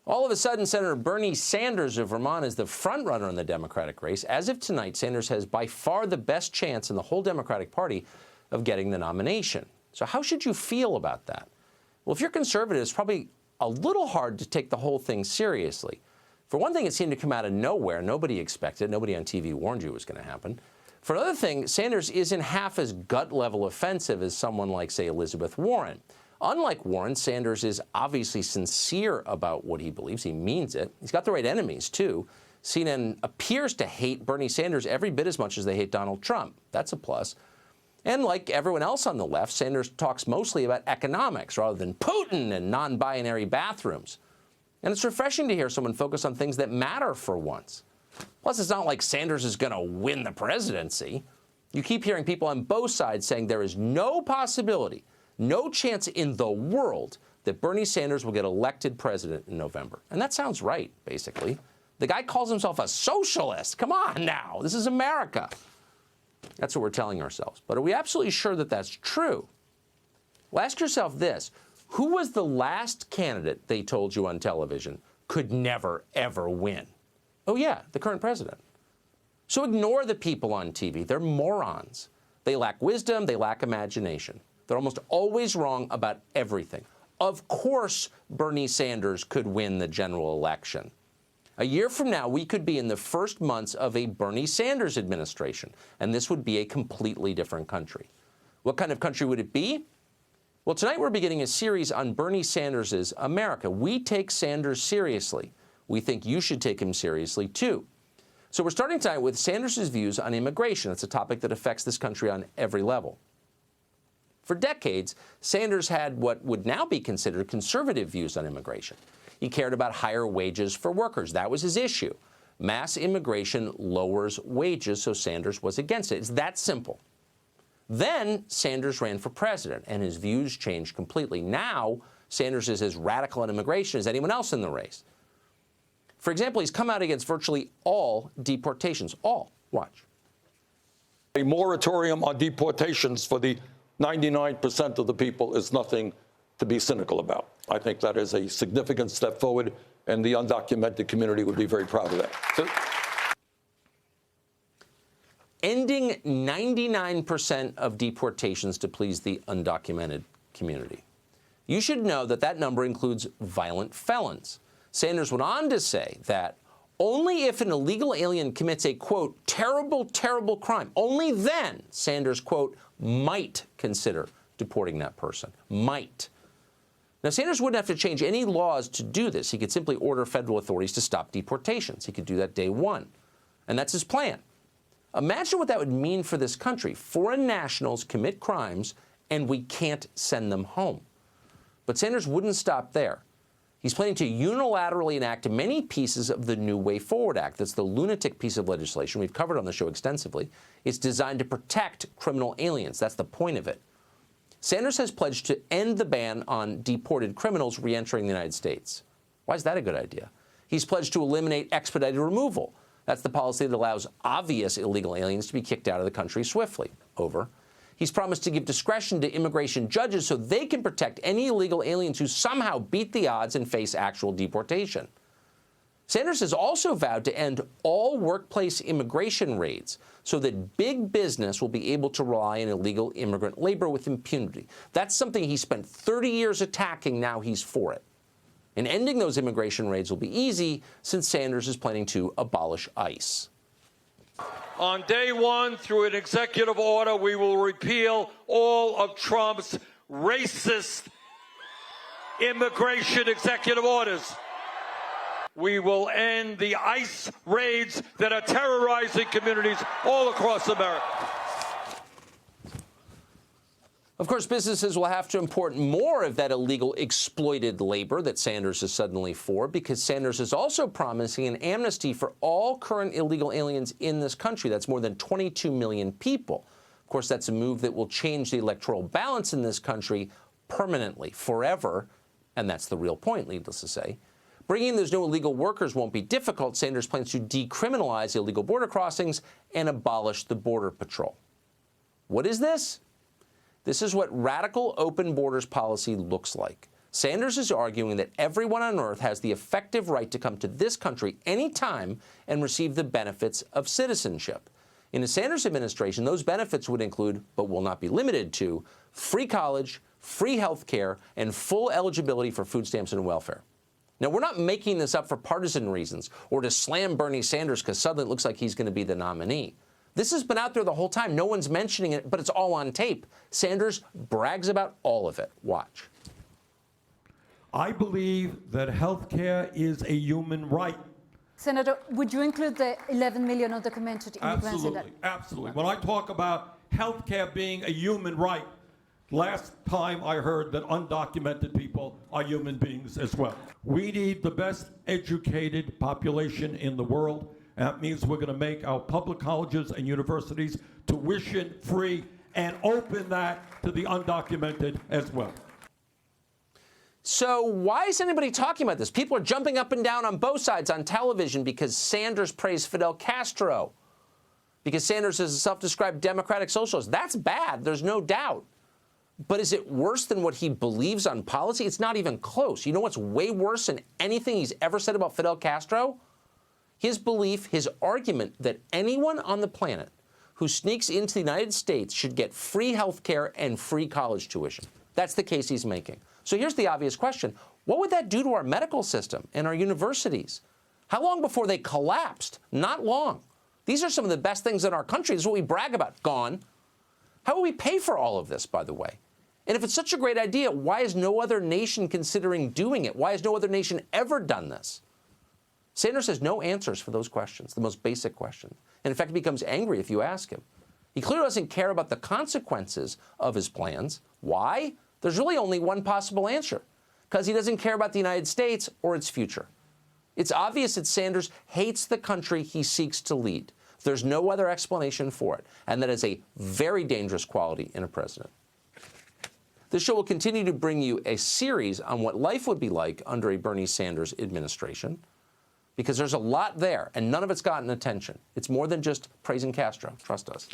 All of a sudden, Senator Bernie Sanders of Vermont is the front-runner in the Democratic race. As of tonight, Sanders has by far the best chance in the whole Democratic Party of getting the nomination. So how should you feel about that? Well, if you're conservative, it's probably a little hard to take the whole thing seriously. For one thing, it seemed to come out of nowhere. Nobody expected it. Nobody on TV warned you it was going to happen. For another thing, Sanders isn't half as gut-level offensive as someone like, say, Elizabeth Warren. Unlike Warren, Sanders is obviously sincere about what he believes. He means it. He's got the right enemies, too. CNN appears to hate Bernie Sanders every bit as much as they hate Donald Trump. That's a plus. And like everyone else on the left, Sanders talks mostly about economics rather than Putin and non-binary bathrooms. And it's refreshing to hear someone focus on things that matter for once. Plus, it's not like Sanders is going to win the presidency. You keep hearing people on both sides saying there is no possibility, no chance in the world that Bernie Sanders will get elected president in November. And that sounds right, basically. The guy calls himself a socialist. Come on now. This is America. That's what we're telling ourselves. But are we absolutely sure that that's true? Well, ask yourself this. Who was the last candidate they told you on television could never, ever win? Oh, yeah, the current president. So ignore the people on TV. They're morons. They lack wisdom. They lack imagination. They're almost always wrong about everything. Of course, Bernie Sanders could win the general election. A year from now, we could be in the first months of a Bernie Sanders administration, and this would be a completely different country. What kind of country would it be? Well, tonight we're beginning a series on Bernie Sanders' America. We take Sanders seriously. We think you should take him seriously, too. So we're starting tonight with Sanders' views on immigration. It's a topic that affects this country on every level. For decades, Sanders had what would now be considered conservative views on immigration. He cared about higher wages for workers. That was his issue. Mass immigration lowers wages, so Sanders was against it. It's that simple. Then Sanders ran for president, and his views changed completely. Now, Sanders is as radical on immigration as anyone else in the race. For example, he's come out against virtually all deportations. All. Watch. A moratorium on deportations for the 99% of the people is nothing to be cynical about. I think that is a significant step forward, and the undocumented community would be very proud of that. Ending 99% of deportations to please the undocumented community. You should know that that number includes violent felons. Sanders went on to say that only if an illegal alien commits a, quote, terrible, terrible crime, only then Sanders, quote, might consider deporting that person. Might. Now, Sanders wouldn't have to change any laws to do this. He could simply order federal authorities to stop deportations. He could do that day one. And that's his plan. Imagine what that would mean for this country. Foreign nationals commit crimes, and we can't send them home. But Sanders wouldn't stop there. He's planning to unilaterally enact many pieces of the New Way Forward Act. That's the lunatic piece of legislation we've covered on the show extensively. It's designed to protect criminal aliens. That's the point of it. Sanders has pledged to end the ban on deported criminals re-entering the United States. Why is that a good idea? He's pledged to eliminate expedited removal. That's the policy that allows obvious illegal aliens to be kicked out of the country swiftly. Over. He's promised to give discretion to immigration judges so they can protect any illegal aliens who somehow beat the odds and face actual deportation. Sanders has also vowed to end all workplace immigration raids so that big business will be able to rely on illegal immigrant labor with impunity. That's something he spent 30 years attacking. Now he's for it. And ending those immigration raids will be easy since Sanders is planning to abolish ICE. On day one, through an executive order, we will repeal all of Trump's racist immigration executive orders. We will end the ICE raids that are terrorizing communities all across America. Of course, businesses will have to import more of that illegal exploited labor that Sanders is suddenly for, because Sanders is also promising an amnesty for all current illegal aliens in this country. That's more than 22 million people. Of course, that's a move that will change the electoral balance in this country permanently, forever, and that's the real point, needless to say. Bringing those no illegal workers won't be difficult. Sanders plans to decriminalize illegal border crossings and abolish the Border Patrol. What is this? This is what radical open borders policy looks like. Sanders is arguing that everyone on earth has the effective right to come to this country anytime and receive the benefits of citizenship. In the Sanders administration, those benefits would include, but will not be limited to, free college, free health care, and full eligibility for food stamps and welfare. Now, we're not making this up for partisan reasons or to slam Bernie Sanders because suddenly it looks like he's going to be the nominee. This has been out there the whole time. No one's mentioning it, but it's all on tape. Sanders brags about all of it. Watch. I believe that health care is a human right. Senator, would you include the 11 million undocumented immigrants in that? Absolutely, absolutely. When I talk about health care being a human right, last time I heard that undocumented people are human beings as well. We need the best educated population in the world. And that means we're going to make our public colleges and universities tuition free and open that to the undocumented as well. So why is anybody talking about this? People are jumping up and down on both sides on television because Sanders praised Fidel Castro, because Sanders is a self-described democratic socialist. That's bad, there's no doubt. But is it worse than what he believes on policy? It's not even close. You know what's way worse than anything he's ever said about Fidel Castro? His belief, his argument that anyone on the planet who sneaks into the United States should get free health care and free college tuition. That's the case he's making. So here's the obvious question. What would that do to our medical system and our universities? How long before they collapsed? Not long. These are some of the best things in our country. This is what we brag about. Gone. How will we pay for all of this, by the way? And if it's such a great idea, why is no other nation considering doing it? Why has no other nation ever done this? Sanders has no answers for those questions, the most basic questions. And in fact, he becomes angry if you ask him. He clearly doesn't care about the consequences of his plans. Why? There's really only one possible answer, because he doesn't care about the United States or its future. It's obvious that Sanders hates the country he seeks to lead. There's no other explanation for it, and that is a very dangerous quality in a president. This show will continue to bring you a series on what life would be like under a Bernie Sanders administration, because there's a lot there, and none of it's gotten attention. It's more than just praising Castro. Trust us.